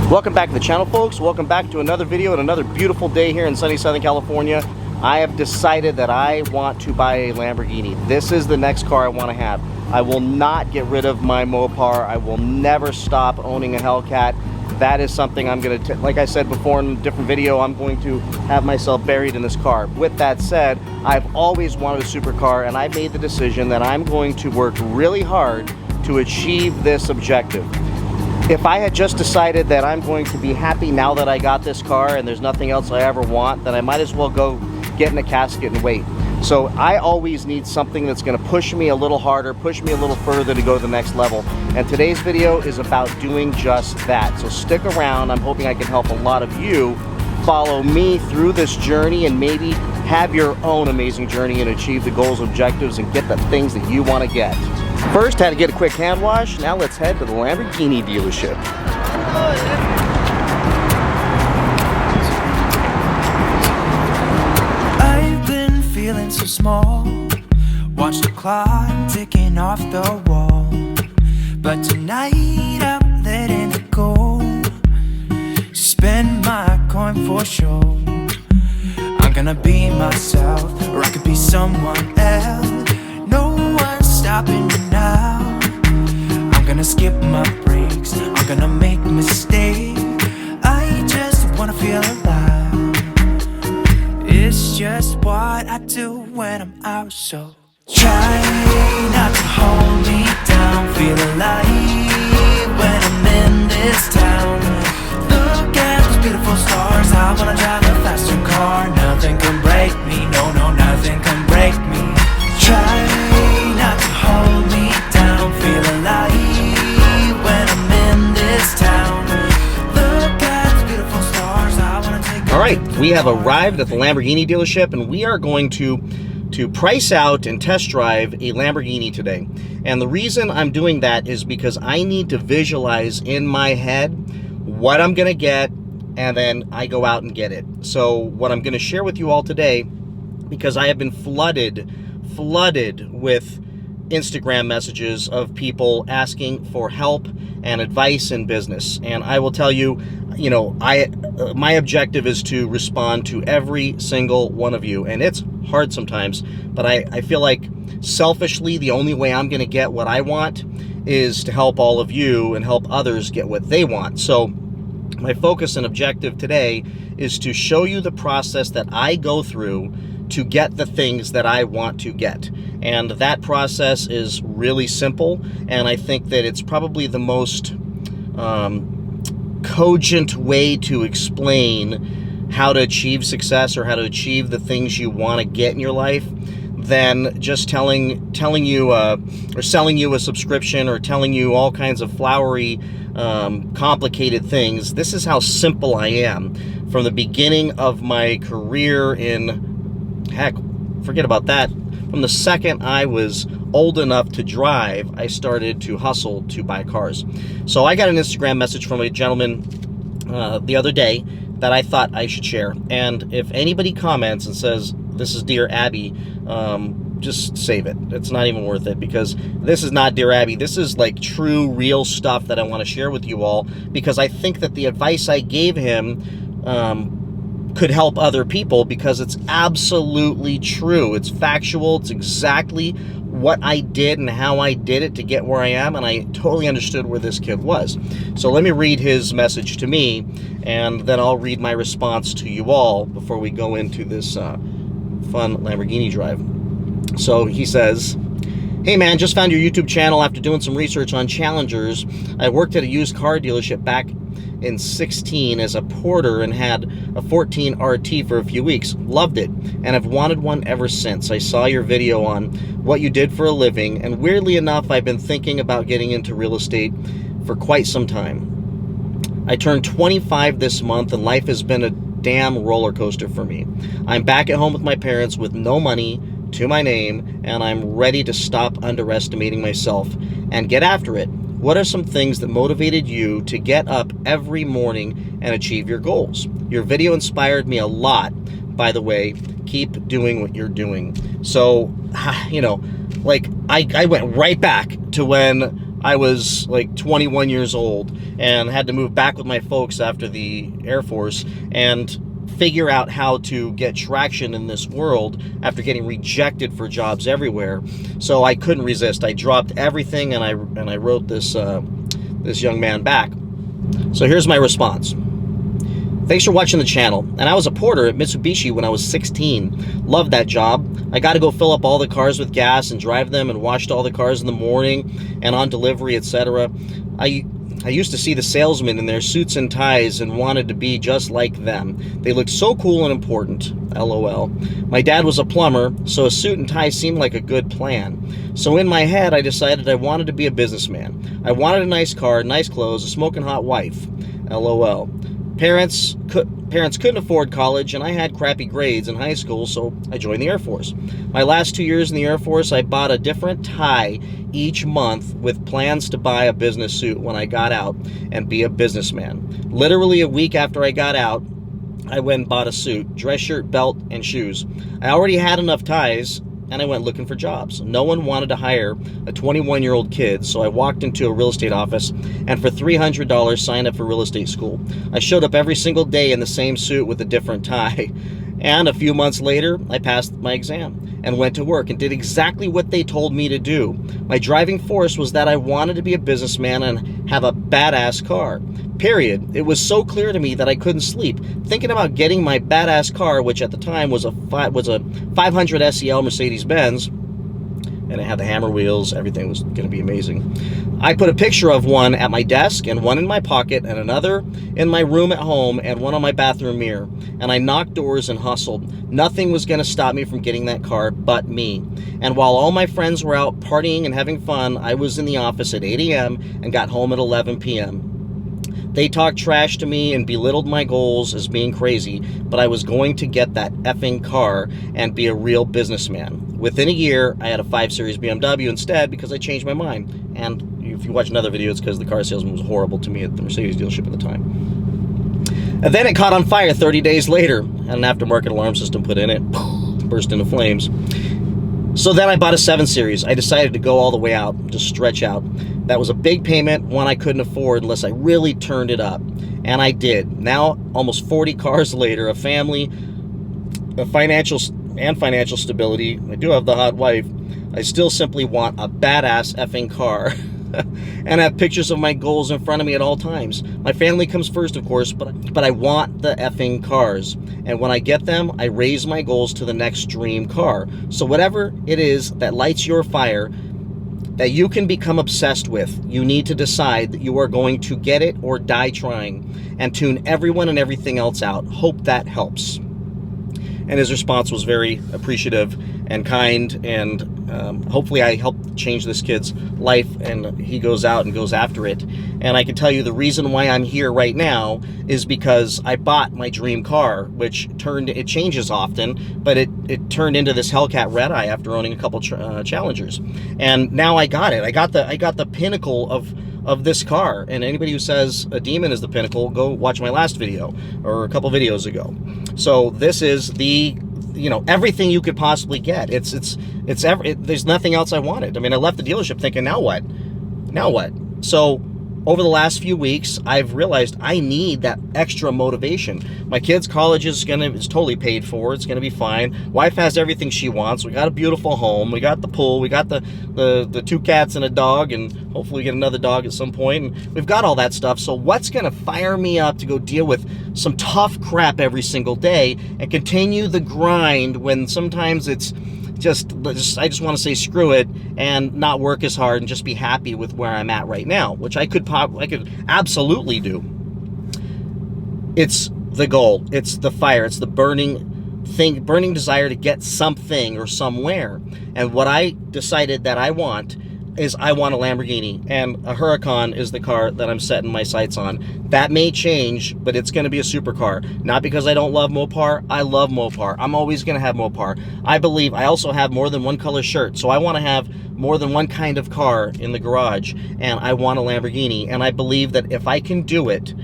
Welcome back to the channel, folks. Welcome back to another video and another beautiful day here in sunny Southern California. I have decided that I want to buy a Lamborghini. This is the next car I want to have. I will not get rid of my Mopar. I will never stop owning a Hellcat. That is something I'm going to, like I said before in a different video, I'm going to have myself buried in this car. With that said, I've always wanted a supercar, and I made the decision that I'm going to work really hard to achieve this objective. If I had just decided that I'm going to be happy now that I got this car and there's nothing else I ever want, then I might as well go get in a casket and wait. So I always need something that's going to push me a little harder, push me a little further to go to the next level. And today's video is about doing just that. So stick around. I'm hoping I can help a lot of you follow me through this journey and maybe have your own amazing journey and achieve the goals, objectives, and get the things that you want to get. First, had to get a quick hand wash. Now let's head to the Lamborghini dealership. I've been feeling so small. Watch the clock ticking off the wall. But tonight I'm letting it go. Spend my coin for sure. I'm gonna be myself, or I could be someone else. No one's stopping me now. I'm gonna skip my breaks, I'm gonna make mistakes. I just wanna feel alive. It's just what I do when I'm out, so try not to hold me down. Feel alive when I'm in this town. Look at those beautiful stars. I wanna drive a faster car. Nothing can break me, no, no, nothing can break me. Try not to hold me down. Feel alive when I'm in this town. Look at those beautiful stars. I wanna take. All right, we have arrived at the Lamborghini dealership, and we are going to price out and test drive a Lamborghini today. And the reason I'm doing that is because I need to visualize in my head what I'm gonna get, and then I go out and get it. So what I'm gonna share with you all today, because I have been flooded with Instagram messages of people asking for help and advice in business. And I will tell you, you know, my objective is to respond to every single one of you. And it's hard sometimes, but I feel like selfishly, the only way I'm going to get what I want is to help all of you and help others get what they want. So my focus and objective today is to show you the process that I go through to get the things that I want to get. And that process is really simple, and I think that it's probably the most cogent way to explain how to achieve success or how to achieve the things you want to get in your life than just telling you or selling you a subscription or telling you all kinds of flowery complicated things. This is how simple I am. From the beginning of my career in, heck, forget about that. From the second I was old enough to drive, I started to hustle to buy cars. So I got an Instagram message from a gentleman the other day that I thought I should share. And if anybody comments and says, "This is Dear Abby," just save it. It's not even worth it, because this is not Dear Abby. This is like true, real stuff that I want to share with you all, because I think that the advice I gave him could help other people, because it's absolutely true. It's factual. It's exactly what I did and how I did it to get where I am, and I totally understood where this kid was. So let me read his message to me, and then I'll read my response to you all before we go into this fun Lamborghini drive. So he says, "Hey man, just found your YouTube channel after doing some research on Challengers. I worked at a used car dealership back in 16 as a porter and had a 14 RT for a few weeks. Loved it, and have wanted one ever since. I saw your video on what you did for a living, and weirdly enough, I've been thinking about getting into real estate for quite some time. I turned 25 this month, and life has been a damn roller coaster for me. I'm back at home with my parents with no money to my name, and I'm ready to stop underestimating myself and get after it. What are some things that motivated you to get up every morning and achieve your goals? Your video inspired me a lot, by the way. Keep doing what you're doing." So, you know, like I went right back to when I was like 21 years old and had to move back with my folks after the Air Force and figure out how to get traction in this world after getting rejected for jobs everywhere. So I couldn't resist. I dropped everything and I wrote this this young man back. So here's my response. Thanks for watching the channel. And I was a porter at Mitsubishi when I was 16. Loved that job. I got to go fill up all the cars with gas and drive them, and washed all the cars in the morning and on delivery, etc. I used to see the salesmen in their suits and ties and wanted to be just like them. They looked so cool and important. LOL. My dad was a plumber, so a suit and tie seemed like a good plan. So in my head, I decided I wanted to be a businessman. I wanted a nice car, nice clothes, a smoking hot wife. LOL. Parents couldn't afford college, and I had crappy grades in high school, so I joined the Air Force. My last 2 years in the Air Force, I bought a different tie each month with plans to buy a business suit when I got out and be a businessman. Literally a week after I got out, I went and bought a suit, dress shirt, belt, and shoes. I already had enough ties, and I went looking for jobs. No one wanted to hire a 21-year-old kid, so I walked into a real estate office and for $300 signed up for real estate school. I showed up every single day in the same suit with a different tie. And a few months later, I passed my exam and went to work and did exactly what they told me to do. My driving force was that I wanted to be a businessman and have a badass car. Period. It was so clear to me that I couldn't sleep. Thinking about getting my badass car, which at the time was a 500 SEL Mercedes-Benz, and it had the hammer wheels, everything was going to be amazing. I put a picture of one at my desk and one in my pocket and another in my room at home and one on my bathroom mirror. And I knocked doors and hustled. Nothing was going to stop me from getting that car but me. And while all my friends were out partying and having fun, I was in the office at 8 a.m. and got home at 11 p.m. They talked trash to me and belittled my goals as being crazy, but I was going to get that effing car and be a real businessman. Within a year, I had a 5 Series BMW instead because I changed my mind. And if you watch another video, it's because the car salesman was horrible to me at the Mercedes dealership at the time. And then it caught on fire 30 days later, and an aftermarket alarm system put in it, burst into flames. So then I bought a 7 Series. I decided to go all the way out, just stretch out. That was a big payment, one I couldn't afford unless I really turned it up. And I did. Now, almost 40 cars later, a family, a financial stability, I do have the hot wife, I still simply want a badass effing car. And have pictures of my goals in front of me at all times. My family comes first, of course, but I want the effing cars. And when I get them, I raise my goals to the next dream car. So whatever it is that lights your fire, that you can become obsessed with, you need to decide that you are going to get it or die trying, and tune everyone and everything else out. Hope that helps. And his response was very appreciative and kind, and hopefully I helped change this kid's life, and he goes out and goes after it. And I can tell you the reason why I'm here right now is because I bought my dream car, which it changes often, but it turned into this Hellcat Red Eye after owning a couple Challengers. And now I got it. I got the pinnacle of this car. And anybody who says a demon is the pinnacle, go watch my last video or a couple videos ago. So this is the, everything you could possibly get. There's nothing else I wanted. I mean, I left the dealership thinking, now what? So over the last few weeks, I've realized I need that extra motivation. My kid's college is totally paid for. It's gonna be fine. Wife has everything she wants. We got a beautiful home. We got the pool. We got the 2 cats and a dog, and hopefully we get another dog at some point. And we've got all that stuff. So what's gonna fire me up to go deal with some tough crap every single day and continue the grind when sometimes it's I just want to say screw it and not work as hard and just be happy with where I'm at right now, which I could absolutely do. It's the goal. It's the fire. It's the burning desire to get something or somewhere. And what I decided that I want is I want a Lamborghini, and a Huracan is the car that I'm setting my sights on. That may change, but it's going to be a supercar. Not because I don't love Mopar. I love Mopar. I'm always going to have Mopar. I believe I also have more than one color shirt, so I want to have more than one kind of car in the garage, and I want a Lamborghini. And I believe that if I can do it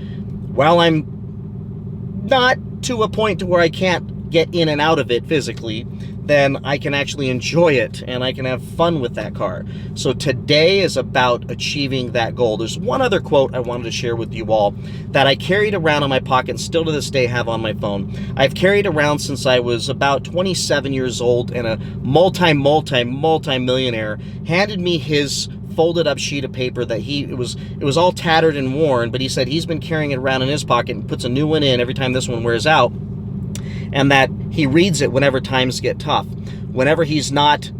while I'm not to a point to where I can't get in and out of it physically, then I can actually enjoy it and I can have fun with that car. So today is about achieving that goal. There's one other quote I wanted to share with you all that I carried around in my pocket and still to this day have on my phone. I've carried around since I was about 27 years old, and a multi-millionaire handed me his folded up sheet of paper that it was all tattered and worn, but he said he's been carrying it around in his pocket and puts a new one in every time this one wears out, and that he reads it whenever times get tough, whenever he's not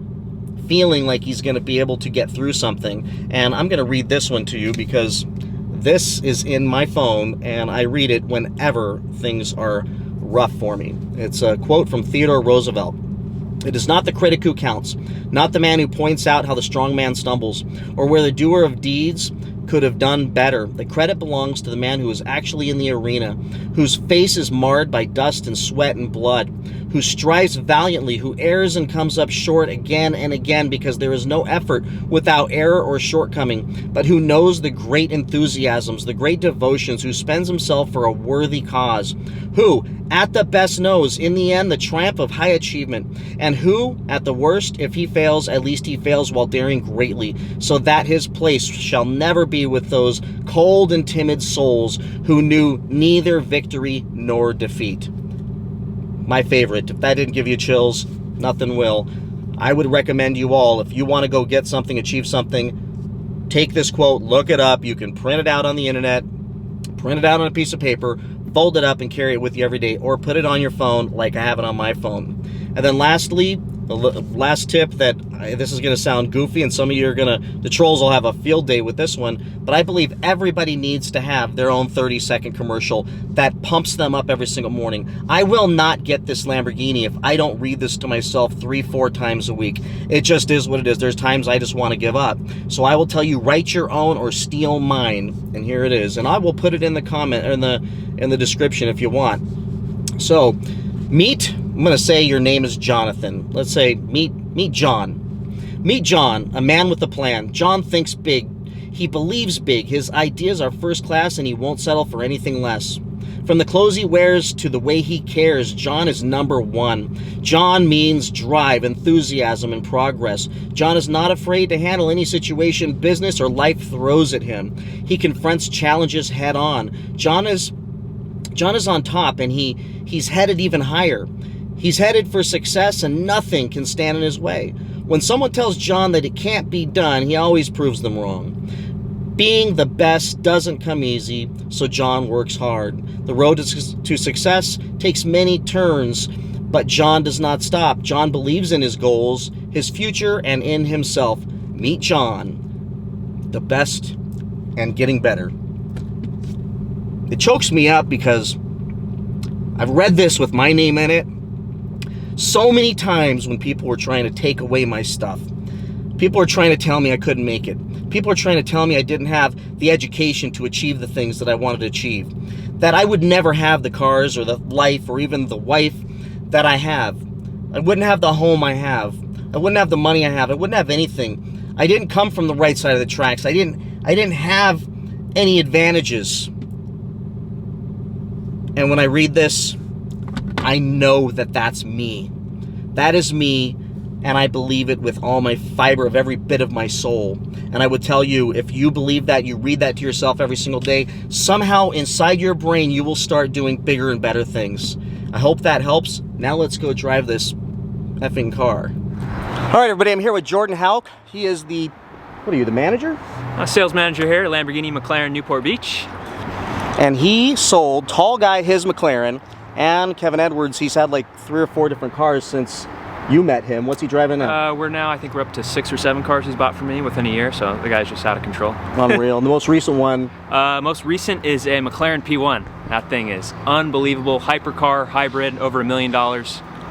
feeling like he's going to be able to get through something. And I'm going to read this one to you because this is in my phone and I read it whenever things are rough for me. It's a quote from Theodore Roosevelt. "It is not the critic who counts, not the man who points out how the strong man stumbles, or where the doer of deeds could have done better. The credit belongs to the man who is actually in the arena, whose face is marred by dust and sweat and blood, who strives valiantly, who errs and comes up short again and again, because there is no effort without error or shortcoming, but who knows the great enthusiasms, the great devotions, who spends himself for a worthy cause, who at the best knows in the end the triumph of high achievement, and who at the worst, if he fails, at least he fails while daring greatly, so that his place shall never be with those cold and timid souls who knew neither victory nor defeat." My favorite. If that didn't give you chills, nothing will. I would recommend you all, if you want to go get something, achieve something, take this quote, look it up. You can print it out on the internet, print it out on a piece of paper, fold it up and carry it with you every day, or put it on your phone like I have it on my phone. And then lastly, the last tip, that this is going to sound goofy and some of you are the trolls will have a field day with this one, but I believe everybody needs to have their own 30-second commercial that pumps them up every single morning. I will not get this Lamborghini if I don't read this to myself 3-4 times a week. It just is what it is. There's times I just want to give up. So I will tell you, write your own or steal mine, and here it is. And I will put it in the comment, or in the description if you want. So, I'm going to say your name is Jonathan. Let's say meet John. Meet John, a man with a plan. John thinks big. He believes big. His ideas are first class and he won't settle for anything less. From the clothes he wears to the way he cares, John is number one. John means drive, enthusiasm, and progress. John is not afraid to handle any situation, business, or life throws at him. He confronts challenges head on. John is on top, and he's headed even higher. He's headed for success, and nothing can stand in his way. When someone tells John that it can't be done, he always proves them wrong. Being the best doesn't come easy, so John works hard. The road to success takes many turns, but John does not stop. John believes in his goals, his future, and in himself. Meet John, the best and getting better. It chokes me up because I've read this with my name in it so many times when people were trying to take away my stuff. People are trying to tell me I couldn't make it. People are trying to tell me I didn't have the education to achieve the things that I wanted to achieve. That I would never have the cars or the life or even the wife that I have. I wouldn't have the home I have. I wouldn't have the money I have. I wouldn't have anything. I didn't come from the right side of the tracks. I didn't have any advantages. And when I read this, I know that that's me. That is me, and I believe it with all my fiber of every bit of my soul. And I would tell you, if you believe that, you read that to yourself every single day, somehow inside your brain you will start doing bigger and better things. I hope that helps. Now let's go drive this effing car. All right, everybody, I'm here with Jordan Hauk. He is the, what are you, the manager? Sales manager here at Lamborghini McLaren Newport Beach. And he sold Tall Guy his McLaren, and Kevin Edwards, he's had like 3 or 4 different cars since you met him. What's he driving now? I think we're up to 6 or 7 cars he's bought from me within a year, so the guy's just out of control. Unreal. And the most recent one? Most recent is a McLaren P1. That thing is unbelievable. Hypercar, hybrid, over $1 million.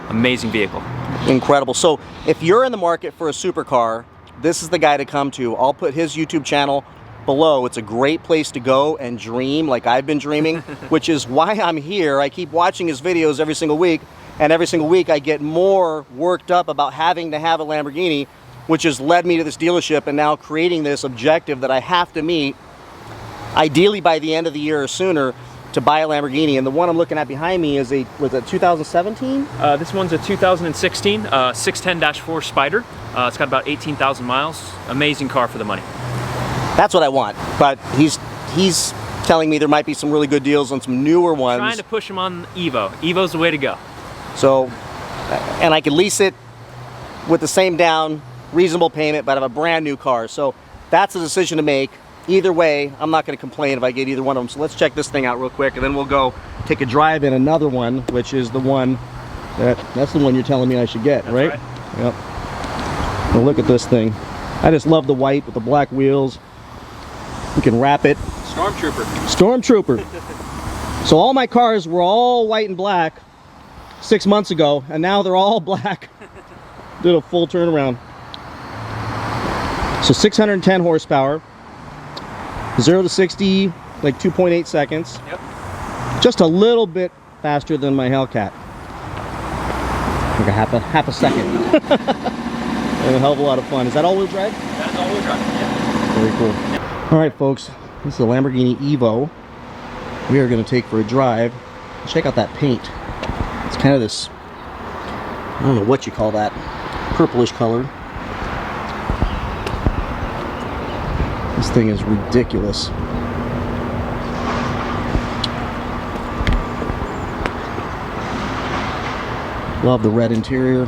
Amazing vehicle. Incredible. So if you're in the market for a supercar, this is the guy to come to. I'll put his YouTube channel below. It's a great place to go and dream like I've been dreaming, which is why I'm here. I keep watching his videos every single week, and every single week I get more worked up about having to have a Lamborghini, which has led me to this dealership and now creating this objective that I have to meet, ideally by the end of the year or sooner, to buy a Lamborghini, and the one I'm looking at behind me is was it 2017? This one's a 2016 610-4 Spyder. It's got about 18,000 miles. Amazing car for the money. That's what I want, but he's telling me there might be some really good deals on some newer ones. Trying to push him on Evo. Evo's the way to go. So, and I can lease it with the same down, reasonable payment, but I have a brand new car. So that's a decision to make. Either way, I'm not going to complain if I get either one of them. So let's check this thing out real quick, and then we'll go take a drive in another one, which is the one that's the one you're telling me I should get, That's right? Yep. Well, look at this thing. I just love the white with the black wheels. We can wrap it. Stormtrooper. Stormtrooper. So all my cars were all white and black 6 months ago, and now they're all black. Did a full turnaround. So 610 horsepower, 0 to 60 like 2.8 seconds. Yep. Just a little bit faster than my Hellcat. Like half a second. And a hell of a lot of fun. Is that all-wheel drive? That's all-wheel drive. Yeah. Very cool. All right, folks. This is a Lamborghini EVO. We are going to take for a drive. Check out that paint. It's kind of this, I don't know what you call that, purplish color. This thing is ridiculous. Love the red interior.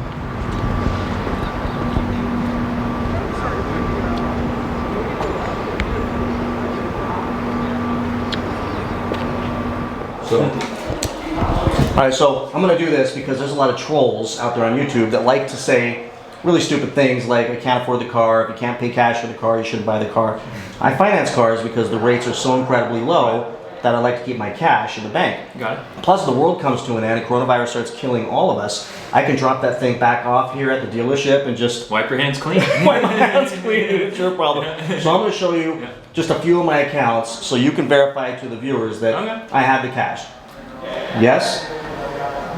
Alright, so I'm going to do this because there's a lot of trolls out there on YouTube that like to say really stupid things like, I can't afford the car, if you can't pay cash for the car, you shouldn't buy the car. I finance cars because the rates are so incredibly low that I like to keep my cash in the bank. Got it. Plus the world comes to an end and coronavirus starts killing all of us. I can drop that thing back off here at the dealership and just Wipe your hands clean. wipe my hands clean. It's your problem. So I'm going to show you just a few of my accounts so you can verify to the viewers that I have the cash. Yes.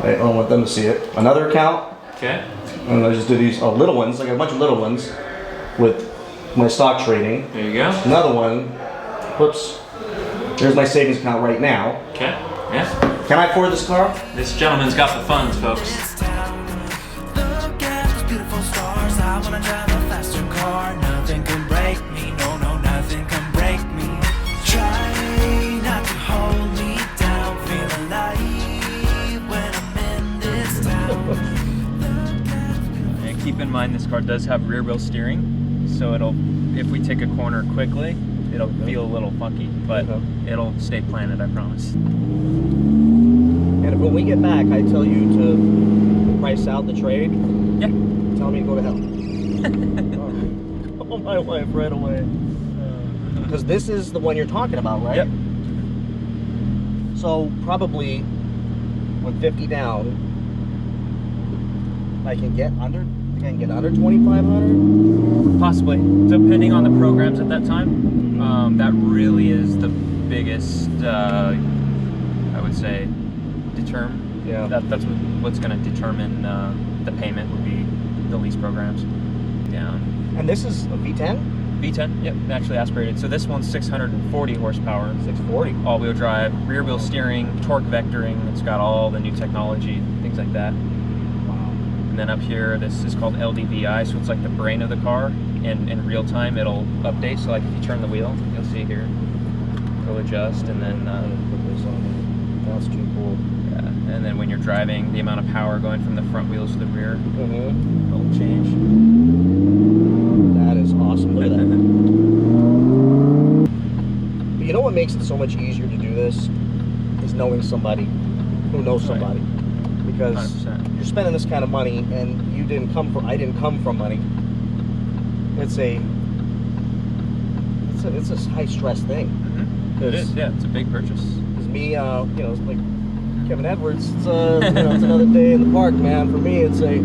Wait, I don't want them to see it. Another account. Okay. And I just do these little ones. I got a bunch of little ones with my stock trading. There you go. Another one. Whoops. There's my savings account right now. Okay. Yeah. Can I afford this car? This gentleman's got the funds, folks. Look at those beautiful stars. I wanna drive a faster car. Nothing can break me. No, no, nothing can break me. Try not to hold me down. Feel alive when I'm in this town. And keep in mind, this car does have rear wheel steering, so if we take a corner quickly, it'll feel a little funky, but it'll stay planted, I promise. And if when we get back, I tell you to price out the trade, Yeah. tell me to go to hell. Oh, my wife right away. Because this is the one you're talking about, right? Yep. So probably with 50 down, I can get under 2,500. Possibly, depending on the programs at that time. That really is the biggest, I would say, Yeah. That's what's going to determine the payment would be the lease programs. Down. And this is a V10? V10, yep, naturally aspirated. So this one's 640 horsepower. 640. All-wheel drive, rear wheel steering, torque vectoring. It's got all the new technology, things like that. And then up here, this is called LDVI, so it's like the brain of the car. And in real time, it'll update. So like if you turn the wheel, you'll see here, it'll adjust, and then That's too cool. yeah, and then when you're driving, the amount of power going from the front wheels to the rear Mm-hmm. will change. That is awesome. Look at that. But you know what makes it so much easier to do this is knowing somebody who knows somebody. Because 100%. you're spending this kind of money, and I didn't come from money. It's a high stress thing. Mm-hmm. It is, yeah, it's a big purchase. Because me, it's like Kevin Edwards. It's it's another day in the park, man. For me, it's a.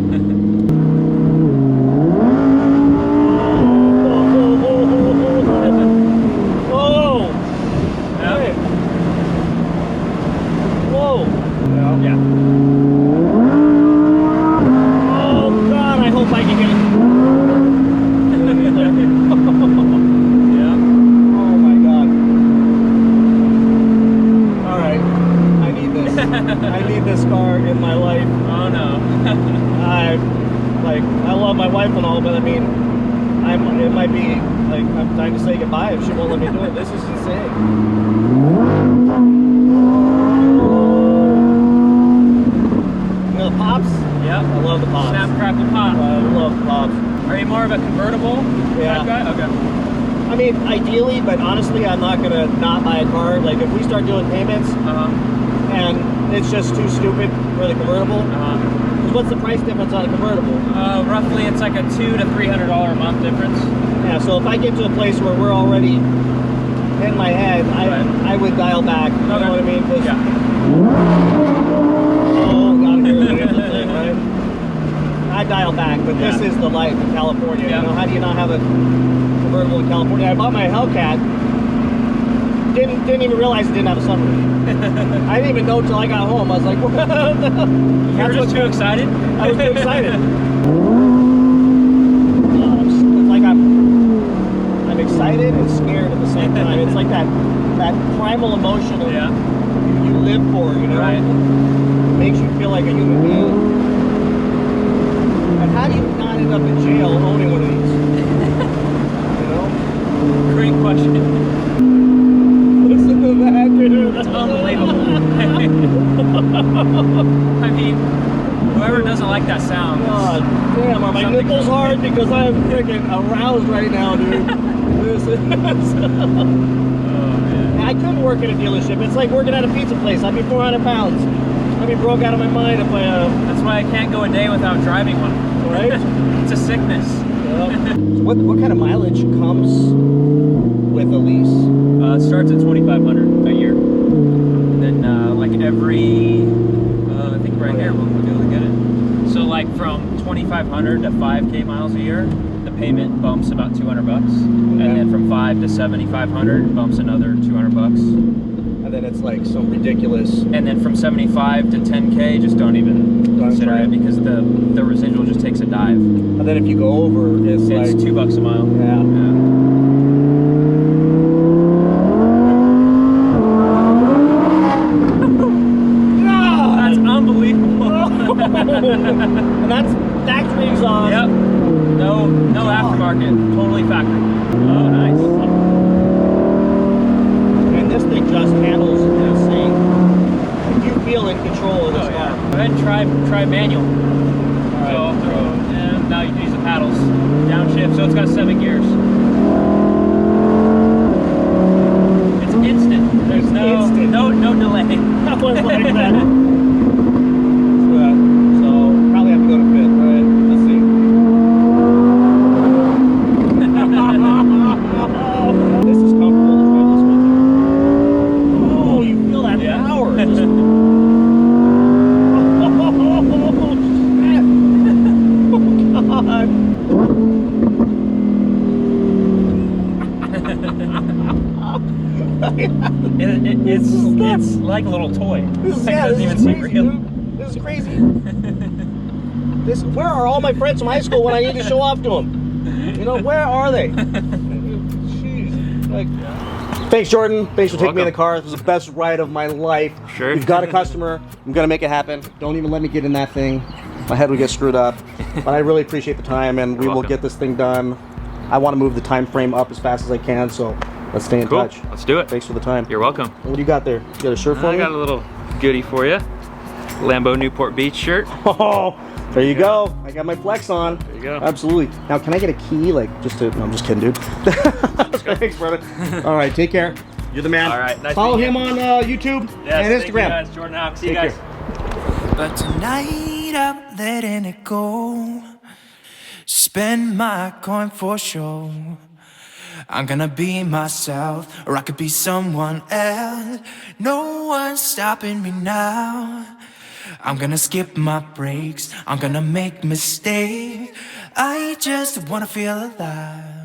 Whoa! Hey. Whoa! Yeah. Oh God! I hope I can get it. Yeah. Oh my God! All right. I need this car in my life. Oh no. I love my wife and all, but I mean, it might be like I'm time to say goodbye if she won't let me do it. This is insane. You know the pops? Yep. I love the pops. Snap, crackle, pop. I love the pops. Are you more of a convertible Yeah. type guy? Okay. I mean, ideally, but honestly, I'm not gonna not buy a car. Like if we start doing payments and it's just too stupid for the convertible. What's the price difference on a convertible? Roughly, it's like a $200 to $300 a month difference. Yeah, so if I get to a place where we're already in my head, I would dial back. You know what I mean? Yeah. Oh, gotta hear the thing, right? I dial back, but this is the life in California. Yeah. You know, how do you not have a convertible in California? I bought my Hellcat. Didn't even realize it didn't have a sunroof. I didn't even know till I got home. I was like, what the hell? You were just too excited? I was too excited. It's like I'm excited and scared at the same time. It's like that primal emotion of you live for, you know? Right. It makes you feel like a human being. And how do you not end up in jail owning one of these? You know? Great question. Listen to that, dude. It's unbelievable. I mean, whoever doesn't like that sound. God damn, are my nipples hard? Because I'm freaking aroused right now, dude. This is... Oh, man. I couldn't work at a dealership. It's like working at a pizza place. I'd be 400 pounds. I'd be broke out of my mind if I... That's why I can't go a day without driving one. Right? It's a sickness. So what kind of mileage comes with a lease? It starts at $2,500 a year. And then like every, I think right here we'll be able to get it. So like from 2,500 to 5K miles a year, the payment bumps about $200, and then from 5 to 7,500 bumps another $200. And then it's like some ridiculous. And then from 75 to 10K, just don't even consider it because the residual just takes a dive. And then if you go over, it's like $2 a mile. Yeah. That's unbelievable. And that's factory exhaust. Yep. No aftermarket. Totally factory. Oh, nice. And this thing just handles insane. You feel in control of this car. Go ahead and try manual. All So and now you use the paddles. Downshift. So it's got 7 gears. It's instant. There's no delay. That was like that. So probably have to go to fifth, right? Let's see. This is comfortable as well. This one. Oh, you feel that power. Just... Oh, God. It's like a little toy. This is, Like, yeah, doesn't this even is seem crazy, real. dude. This is crazy. Where are all my friends from high school when I need to show off to them? You know, where are they? Jeez. Like, thanks, Jordan. Thanks for taking me in the car. This was the best ride of my life. Sure. We've got a customer. I'm gonna make it happen. Don't even let me get in that thing. My head would get screwed up. But I really appreciate the time, and we will get this thing done. I want to move the time frame up as fast as I can, so let's stay in touch. Let's do it. Thanks for the time. You're welcome. What do you got there? You got a shirt for me? I got a little goodie for you. Lambo Newport Beach shirt. Oh, there you go. I got my flex on. There you go. Absolutely. Now, can I get a key? Like, just to... No, I'm just kidding, dude. Thanks, brother. All right, take care. You're the man. All right, nice Follow meeting him you. on YouTube and Thank you Instagram. guys. Jordan Hawk. See you Take guys. care. But tonight I'm letting it go. Spend my coin for sure. I'm gonna be myself, or I could be someone else. No one's stopping me now. I'm gonna skip my breaks, I'm gonna make mistakes. I just wanna feel alive.